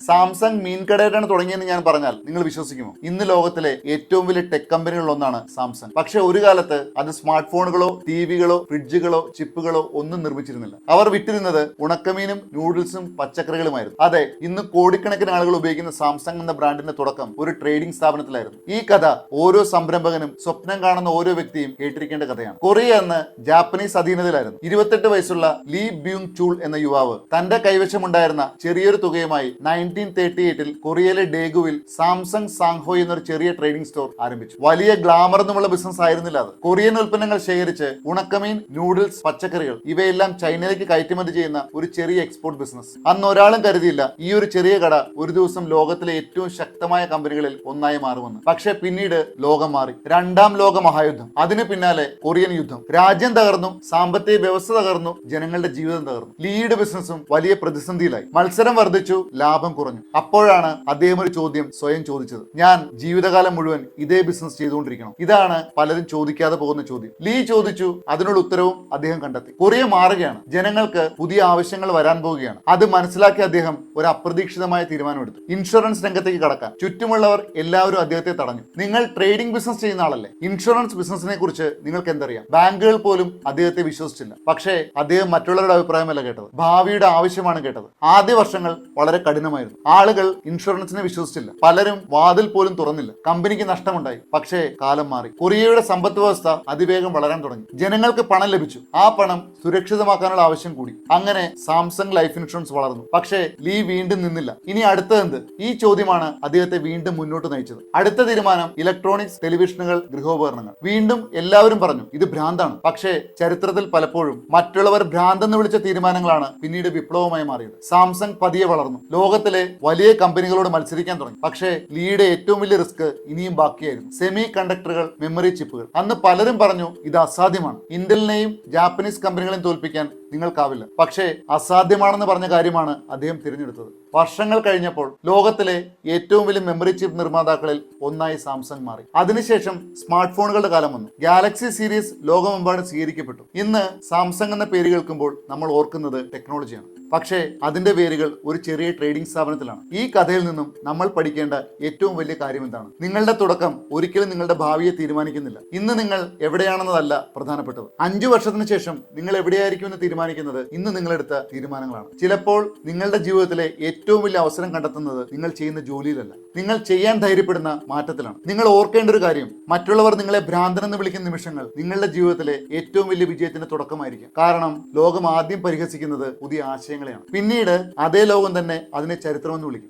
Samsung മീൻകടയായിട്ടാണ് തുടങ്ങിയെന്ന് ഞാൻ പറഞ്ഞാൽ നിങ്ങൾ വിശ്വസിക്കുമോ? ഇന്ന് ലോകത്തിലെ ഏറ്റവും വലിയ ടെക് കമ്പനികളിൽ ഒന്നാണ് സാംസങ്. പക്ഷെ ഒരു കാലത്ത് അത് സ്മാർട്ട് ഫോണുകളോ ടിവികളോ ഫ്രിഡ്ജുകളോ ചിപ്പുകളോ ഒന്നും നിർമ്മിച്ചിരുന്നില്ല. അവർ വിറ്റിരുന്നത് ഉണക്കമീനും നൂഡിൽസും പച്ചക്കറികളുമായിരുന്നു. അതെ, ഇന്ന് കോടിക്കണക്കിന് ആളുകൾ ഉപയോഗിക്കുന്ന സാംസങ് എന്ന ബ്രാൻഡിന്റെ തുടക്കം ഒരു ട്രേഡിംഗ് സ്ഥാപനത്തിലായിരുന്നു. ഈ കഥ ഓരോ സംരംഭകനും സ്വപ്നം കാണുന്ന ഓരോ വ്യക്തിയും കേട്ടിരിക്കേണ്ട കഥയാണ്. കൊറിയ എന്ന ജാപ്പനീസ് അധീനതയിലായിരുന്നു. 28 വയസ്സുള്ള ലീ ബ്യൂങ് ചൂൾ എന്ന യുവാവ് തന്റെ കൈവശമുണ്ടായിരുന്ന ചെറിയൊരു തുകയുമായി 1938 കൊറിയയിലെ ഡേഗുവിൽ സാംസങ് സാങ്ഹോയ് എന്നൊരു ചെറിയ ട്രേഡിംഗ് സ്റ്റോർ ആരംഭിച്ചു. വലിയ ഗ്ലാമർ എന്നുമുള്ള ബിസിനസ് ആയിരുന്നില്ല അത്. കൊറിയൻ ഉൽപ്പന്നങ്ങൾ ശേഖരിച്ച് ഉണക്കമീൻ, നൂഡിൽസ്, പച്ചക്കറികൾ ഇവയെല്ലാം ചൈനയിലേക്ക് കയറ്റുമതി ചെയ്യുന്ന ഒരു ചെറിയ എക്സ്പോർട്ട് ബിസിനസ്. അന്ന് ഒരാളും കരുതിയില്ല ഈ ഒരു ചെറിയ കട ഒരു ദിവസം ലോകത്തിലെ ഏറ്റവും ശക്തമായ കമ്പനികളിൽ ഒന്നായി മാറുമെന്ന്. പക്ഷെ പിന്നീട് ലോകം മാറി. രണ്ടാം ലോക മഹായുദ്ധം, അതിന് പിന്നാലെ കൊറിയൻ യുദ്ധം. രാജ്യം തകർന്നു, സാമ്പത്തിക വ്യവസ്ഥ തകർന്നു, ജനങ്ങളുടെ ജീവിതം തകർന്നു. ലീയുടെ ബിസിനസ്സും വലിയ പ്രതിസന്ധിയിലായി. മത്സരം വർദ്ധിച്ചു, ലാഭം കുറഞ്ഞു. അപ്പോഴാണ് അദ്ദേഹം ഒരു ചോദ്യം സ്വയം ചോദിച്ചത്: ഞാൻ ജീവിതകാലം മുഴുവൻ ഇതേ ബിസിനസ് ചെയ്തുകൊണ്ടിരിക്കണം? ഇതാണ് പലരും ചോദിക്കാതെ പോകുന്ന ചോദ്യം. ലീ ചോദിച്ചു, അതിനുള്ള ഉത്തരവും അദ്ദേഹം കണ്ടെത്തി. കൊറിയ മാറുകയാണ്, ജനങ്ങൾക്ക് പുതിയ ആവശ്യങ്ങൾ വരാൻ പോവുകയാണ്. അത് മനസ്സിലാക്കിയ അദ്ദേഹം ഒരു അപ്രതീക്ഷിതമായ തീരുമാനമെടുത്തു: ഇൻഷുറൻസ് രംഗത്തേക്ക് കടക്കാൻ. ചുറ്റുമുള്ളവർ എല്ലാവരും അദ്ദേഹത്തെ തടഞ്ഞു. നിങ്ങൾ ട്രേഡിംഗ് ബിസിനസ് ചെയ്യുന്ന ആളല്ലേ, ഇൻഷുറൻസ് ബിസിനസിനെ കുറിച്ച് നിങ്ങൾക്ക് എന്തറിയാം? ബാങ്കുകൾ പോലും അദ്ദേഹത്തെ വിശ്വസിച്ചില്ല. പക്ഷേ അദ്ദേഹം മറ്റുള്ളവരുടെ അഭിപ്രായമല്ല കേട്ടത്, ഭാവിയുടെ ആവശ്യമാണ് കേട്ടത്. ആദ്യ വർഷങ്ങൾ വളരെ കഠിനമായിരുന്നു. ആളുകൾ ഇൻഷുറൻസിനെ വിശ്വസിച്ചില്ല. പലരും വാതിൽ പോലും തുറന്നില്ല. കമ്പനിക്ക് നഷ്ടമുണ്ടായി. പക്ഷേ കാലം മാറി. കൊറിയയുടെ സമ്പദ് വ്യവസ്ഥ അതിവേഗം വളരാൻ തുടങ്ങി. ജനങ്ങൾക്ക് പണം ലഭിച്ചു. ആ പണം സുരക്ഷിതമാക്കാനുള്ള ആവശ്യം കൂടി. അങ്ങനെ സാംസങ് ലൈഫ് ഇൻഷുറൻസ് വളർന്നു. പക്ഷേ ലീ വീണ്ടും നിന്നില്ല. ഇനി അടുത്തതെന്ത്? ഈ ചോദ്യമാണ് അദ്ദേഹത്തെ വീണ്ടും മുന്നോട്ട് നയിച്ചത്. അടുത്ത തീരുമാനം ഇലക്ട്രോണിക്സ്, ടെലിവിഷനുകൾ, ഗൃഹോപകരണങ്ങൾ. വീണ്ടും എല്ലാവരും പറഞ്ഞു ഇത് ഭ്രാന്താണ്. പക്ഷേ ചരിത്രത്തിൽ പലപ്പോഴും മറ്റുള്ളവർ ഭ്രാന്തെന്ന് വിളിച്ച തീരുമാനങ്ങളാണ് പിന്നീട് വിപ്ലവമായി മാറിയത്. സാംസങ് പതിയെ വളർന്നു, ലോകത്തിലെ വലിയ കമ്പനികളോട് മത്സരിക്കാൻ തുടങ്ങി. പക്ഷേ ലീയുടെ ഏറ്റവും വലിയ റിസ്ക് ഇനിയും ബാക്കിയായിരുന്നു: സെമി കണ്ടക്ടറുകൾ, മെമ്മറി ചിപ്പുകൾ. അന്ന് പലരും പറഞ്ഞു ഇത് അസാധ്യമാണ്, ഇന്റലിനെയും ജാപ്പനീസ് കമ്പനികളെയും തോൽപ്പിക്കാൻ നിങ്ങൾക്കാവില്ല. പക്ഷേ അസാധ്യമാണെന്ന് പറഞ്ഞ കാര്യമാണ് അദ്ദേഹം തിരഞ്ഞെടുത്തത്. വർഷങ്ങൾ കഴിഞ്ഞപ്പോൾ ലോകത്തിലെ ഏറ്റവും വലിയ മെമ്മറി ചിപ്പ് നിർമ്മാതാക്കളിൽ ഒന്നായി സാംസങ് മാറി. അതിനുശേഷം സ്മാർട്ട് ഫോണുകളുടെ കാലം വന്നു. ഗാലക്സി സീരീസ് ലോകമെമ്പാടും സ്വീകരിക്കപ്പെട്ടു. ഇന്ന് സാംസങ് എന്ന പേര് കേൾക്കുമ്പോൾ നമ്മൾ ഓർക്കുന്നത് ടെക്നോളജിയാണ്. പക്ഷേ അതിന്റെ വേരുകൾ ഒരു ചെറിയ ട്രേഡിംഗ് സ്ഥാപനത്തിലാണ്. ഈ കഥയിൽ നിന്നും നമ്മൾ പഠിക്കേണ്ട ഏറ്റവും വലിയ കാര്യം എന്താണ്? നിങ്ങളുടെ തുടക്കം ഒരിക്കലും നിങ്ങളുടെ ഭാവിയെ തീരുമാനിക്കുന്നില്ല. ഇന്ന് നിങ്ങൾ എവിടെയാണെന്നതല്ല പ്രധാനപ്പെട്ടത്. 5 വർഷത്തിന് ശേഷം നിങ്ങൾ എവിടെയായിരിക്കുമെന്ന് തീരുമാനിക്കുന്നത് ഇന്ന് നിങ്ങളെടുത്ത തീരുമാനങ്ങളാണ്. ചിലപ്പോൾ നിങ്ങളുടെ ജീവിതത്തിലെ ഏറ്റവും വലിയ അവസരം കണ്ടെത്തുന്നത് നിങ്ങൾ ചെയ്യുന്ന ജോലിയിലല്ല, നിങ്ങൾ ചെയ്യാൻ ധൈര്യപ്പെടുന്ന മാറ്റത്തിലാണ്. നിങ്ങൾ ഓർക്കേണ്ട ഒരു കാര്യം: മറ്റുള്ളവർ നിങ്ങളെ ഭ്രാന്തനെന്ന് വിളിക്കുന്ന നിമിഷങ്ങൾ നിങ്ങളുടെ ജീവിതത്തിലെ ഏറ്റവും വലിയ വിജയത്തിന്റെ തുടക്കമായിരിക്കും. കാരണം ലോകം ആദ്യം പരിഹസിക്കുന്നത് പുതിയ ആശയങ്ങളെയാണ്. പിന്നീട് അതേ ലോകം തന്നെ അതിനെ ചരിത്രമെന്ന് വിളിക്കും.